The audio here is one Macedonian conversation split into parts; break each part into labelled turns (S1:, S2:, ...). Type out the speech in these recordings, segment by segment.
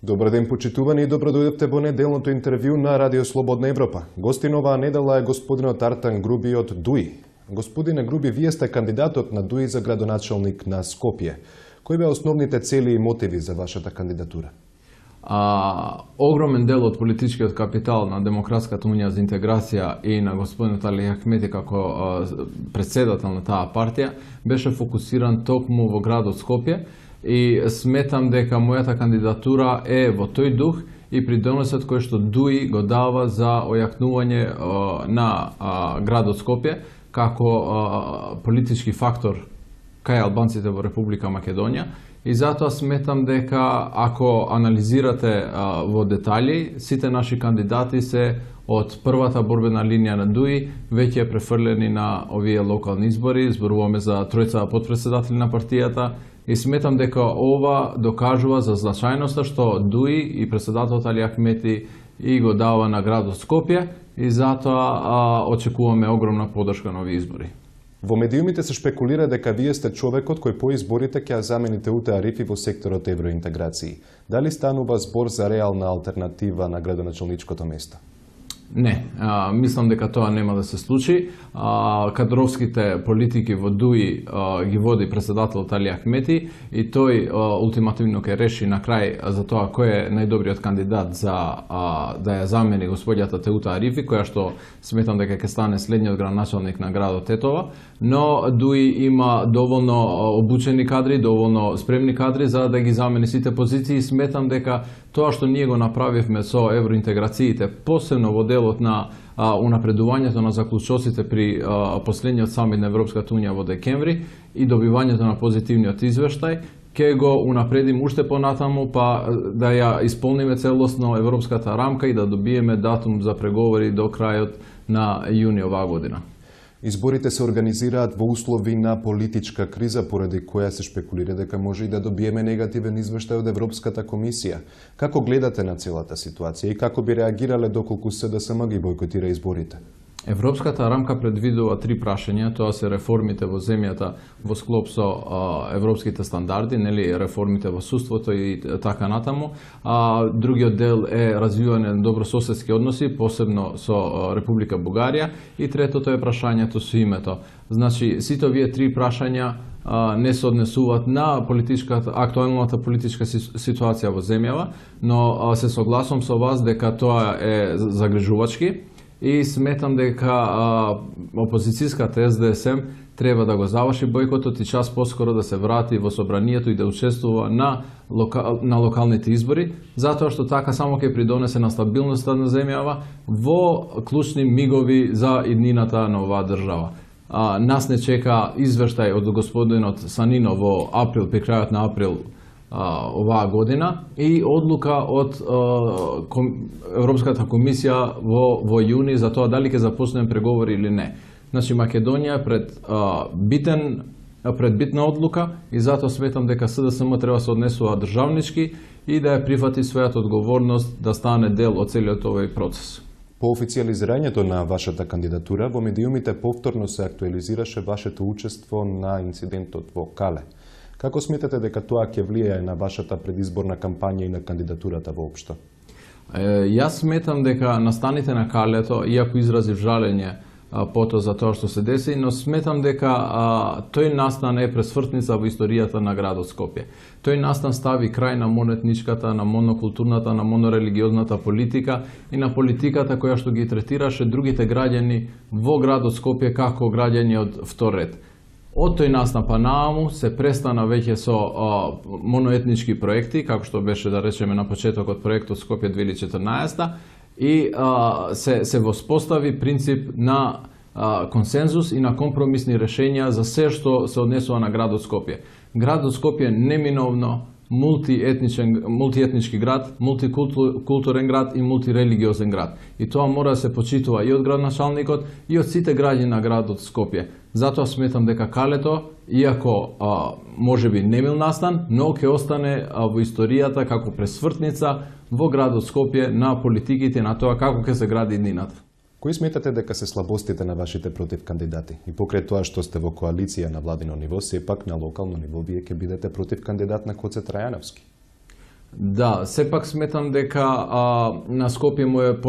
S1: Добар ден, почитувани, и добро дојдовте во неделното интервју на Радио Слободна Европа. Гостин оваа недела е господинот Артан Груби од ДУИ. Господине Груби, вие сте кандидатот на ДУИ за градоначалник на Скопје. Кои беа основните цели и мотиви за вашата кандидатура?
S2: Огромен дел од политичкиот капитал на Демократската унија за интеграција и на господинот Али Ахмети како председател на таа партија беше фокусиран токму во градот Скопје и сметам дека мојата кандидатура е во тој дух и придонесот кој што ДУИ го дава за ојакнување на градот Скопје како политички фактор кај албанците во Република Македонија. И затоа сметам дека ако анализирате во детали, сите наши кандидати се од првата борбена линија на ДУИ веќе префрлени на овие локални избори. Зборуваме за тројца потпредседатели на партијата и сметам дека ова докажува за значајноста што ДУИ и председателот Али Ахмети и го дава на градот Скопје и затоа очекуваме огромна поддршка на овие избори.
S1: Во медиумите се шпекулира дека вие сте човекот кој по изборите ќе ја замените Уте Арифи во секторот евроинтеграции. Дали станува збор за реална алтернатива на градоначалничкото место?
S2: Не, мислам дека тоа нема да се случи. Кадровските политики во ДУИ ги води председателот Али Ахмети и тој ултимативно ќе реши на крај за тоа кој е најдобриот кандидат за да ја замени господјата Теута Арифи, која што сметам дека ќе стане следниот градоначалник на градот Тетова, но ДУИ има доволно обучени кадри, доволно спремни кадри за да ги замени сите позиции и сметам дека тоа што ние го направивме со евроинтеграциите, посебно во делот на унапредувањето на заклучоците при последниот самит на Европската унија во декември и добивањето на позитивниот извештај, ќе го унапредим уште понатаму, па да ја исполниме целосно европската рамка и да добиеме датум за преговори до крајот на јуни оваа година.
S1: Изборите се организираат во услови на политичка криза, поради која се шпекулира дека може и да добиеме негативен извештај од Европската комисија. Како гледате на целата ситуација и како би реагирале доколку СДСМ ги бойкотира изборите?
S2: Европската рамка предвидува 3 прашања, тоа се реформите во земјата во склоп со европските стандарди, нели реформите во судството и така натаму. Другиот дел е развивање на добрососедски односи, посебно со Република Бугарија, и третото е прашањето со името. Значи, сите овие 3 прашања не се однесуваат на актуелната политичка ситуација во земјава, но се согласувам со вас дека тоа е загрижувачки. И сметам дека опозицијската СДСМ треба да го заврши бојкотот и час поскоро да се врати во собранието и да учествува на локалните избори, затоа што така само ќе придонесе на стабилноста на земјава во клучни мигови за иднината на оваа држава. Нас не чека извештај од господинот Санино во април, при крајот на април оваа година и одлука од Европската комисија во јуни за тоа дали ќе започнеме преговори или не. Значи Македонија пред битна одлука и затоа сметам дека СДСМ треба се однесува државнички и да ја прифати својата одговорност да стане дел од целиот овој процес.
S1: По официјализирањето на вашата кандидатура, во медиумите повторно се актуализираше вашето учество на инцидентот во Кале. Како сметате дека тоа ќе влијае на вашата предизборна кампања и на кандидатурата воопшто?
S2: Јас сметам дека настаните на Калето, иако изразив жалење пото за тоа што се деси, но сметам дека тој настан е пресвртница во историјата на градот Скопје. Тој настан стави крај на монетничката, на монокултурната, на монорелигиозната политика и на политиката која што ги третираше другите граѓани во градот Скопје како граѓани од втор ред. Од тој настан па нааму се престана веќе со моноетнички проекти, како што беше да речеме на почетокот проектот Скопје 2014 и се воспостави принцип на консензус и на компромисни решенја за се што се однесува на градот Скопје. Градот Скопје неминовно мултиетнички град, мултикултурен град и мултирелигиозен град. И тоа мора да се почитува и од градоначалникот и од сите граѓани на градот Скопје. Затоа сметам дека Калето, иако можеби немил настан, но ќе остане во историјата како пресвртница во градот Скопје на политиките на тоа како ќе се гради иднината.
S1: Кои сметате дека се слабостите на вашите против кандидати? И покрај тоа што сте во коалиција на владино ниво, сепак на локално ниво вие ќе бидете против кандидат на Коце Трајановски.
S2: Да, сепак сметам дека на Скопје му е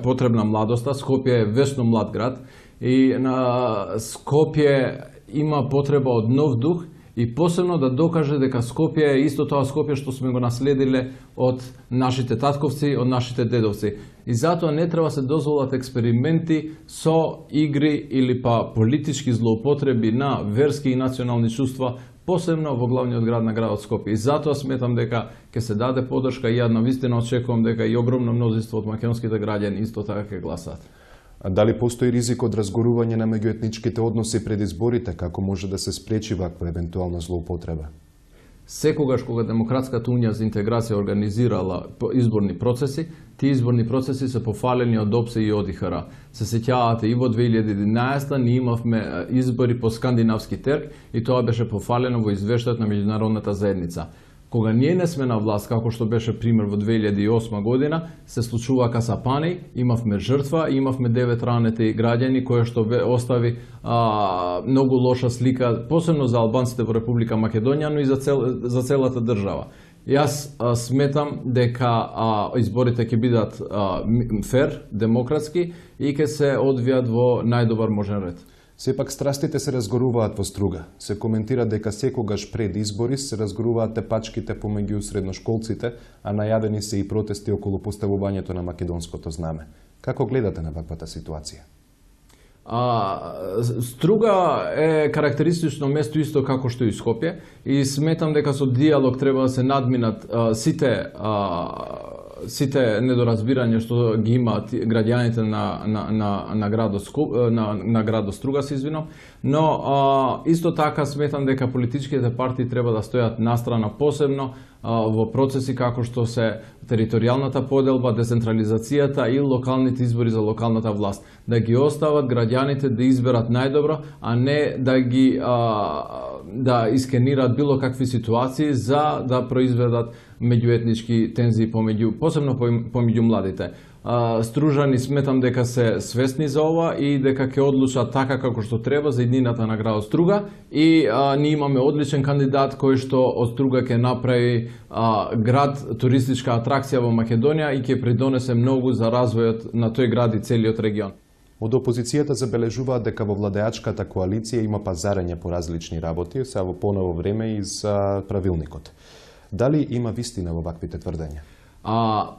S2: потребна младоста. Скопје е вечно млад град и на Скопје има потреба од нов дух и посебно да докаже дека Скопје е исто тоа Скопје што сме го наследиле од нашите татковци, од нашите дедовци. И затоа не треба се дозволат експерименти со игри или па политички злоупотреби на верски и национални чувства, посебно во главниот град на градот Скопје. И затоа сметам дека ќе се даде подршка и ја навистина очекувам дека и огромно мнозинство од македонските граѓани исто така ќе гласат.
S1: А дали постои ризик од разгорување на меѓуетничките односи пред изборите, како може да се спречи ваква евентуална злоупотреба?
S2: Секогаш кога Демократската унија за интеграција организирала изборни процеси, тие изборни процеси се пофалени од ОПСЕ и ОДИХР. Се сеќавате и во 2011 ние имавме избори по скандинавски терк и тоа беше пофалено во извештајот на меѓународната заедница. Кога ние не сме на власт, како што беше пример во 2008 година, се случува касапани, имавме жртва, имавме 9 ранети граѓани, кое што остави многу лоша слика, посебно за албанците во Република Македонија, но и за целата држава. Јас сметам дека изборите ќе бидат фер, демократски и ќе се одвијат во најдобар можен ред.
S1: Сепак страстите се разгоруваат во струга. Се коментира дека секогаш пред избори се разгоруваат тепачките помеѓу средношколците, а најавени се и протести околу поставувањето на македонското знаме. Како гледате на ваквата ситуација?
S2: Струга е карактеристично место исто како што и Скопје и сметам дека со диалог треба да се надминат сите недоразбирања што ги имаат граѓаните на градот Струга, се извинам, но исто така сметам дека политичките партии треба да стојат настрана, посебно во процеси како што се територијалната поделба, децентрализацијата и локалните избори за локалната власт. Да ги остават граѓаните да изберат најдобро, а не да ги да искенираат било какви ситуации за да произведат меѓуетнички тензии посебно помеѓу младите. Стружани сметам дека се свесни за ова и дека ќе одлучат така како што треба за иднината на градот Струга и ние имаме одличен кандидат кој што од Струга ќе направи град туристичка атракција во Македонија и ќе придонесе многу за развојот на тој град и целиот регион.
S1: Од опозицијата забележуваат дека во владеачката коалиција има пазарење по различни работи, се во поново време и за правилникот. Дали има вистина во ваквите тврдења?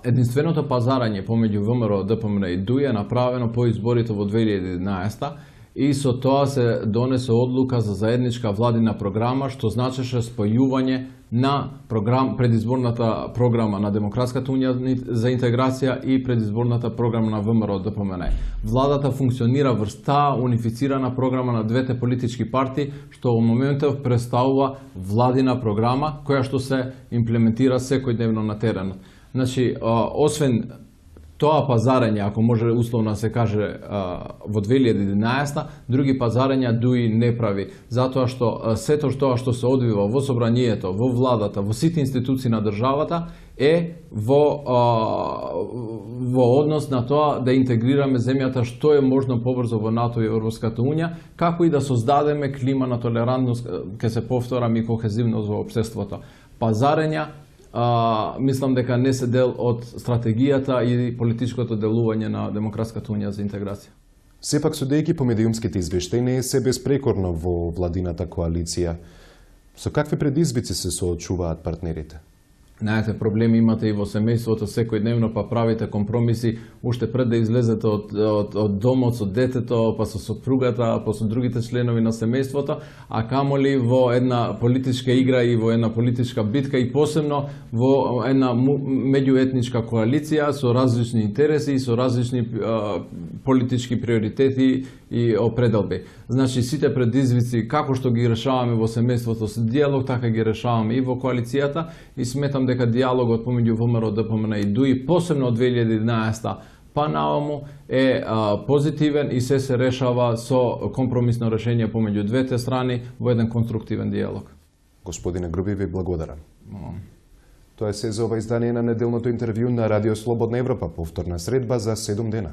S2: Единственото пазарање помеѓу ВМРО, ДПМН и ДУИ е направено по изборите во 2011 и со тоа се донесе одлука за заедничка владина програма, што значеше спојување на предизборната програма на Демократската унија за интеграција и предизборната програма на ВМРО ДПМН. Владата функционира врз таа унифицирана програма на двете политички партии, што во моментов представува владина програма која што се имплементира секојдневно на теренот. Значи, освен тоа пазарење, ако може условно се каже во 2011, други пазарења ДУИ не прави, затоа што сето тоа што се одвива во собранието, во владата, во сите институции на државата е во однос на тоа да интегрираме земјата што е можно побрзо во НАТО и Европската унија, како и да создадеме клима на толерантност, ќе се повторам, и кохезивност во општеството. Пазарења мислам дека не се дел од стратегијата и политичкото делување на Демократската унија за интеграција.
S1: Сепак, судејќи по медиумските извештаи, не е се безпрекорно во владината коалиција. Со какви предизвици се соочуваат партнерите?
S2: Знаете, проблеми имате и во семејството, секојдневно па правите компромиси уште пред да излезете од домот со детето, па со сопругата, па со другите членови на семејството, а камоли во една политичка игра и во една политичка битка и посебно во една меѓуетничка коалиција со различни интереси и со различни политички приоритети и определби. Значи, сите предизвици, како што ги решаваме во семејството со диалог, така ги решаваме и во коалицијата и сметам дека диалогот помеѓу ВМРО, ДПМН и ДУИ, посебно од 2011 па наому, е позитивен и се решава со компромисно решение помеѓу двете страни во еден конструктивен диалог.
S1: Господине Груби, ви благодарам. Тоа е се за ова издание на неделното интервју на Радио Слободна Европа, повторна средба за 7 дена.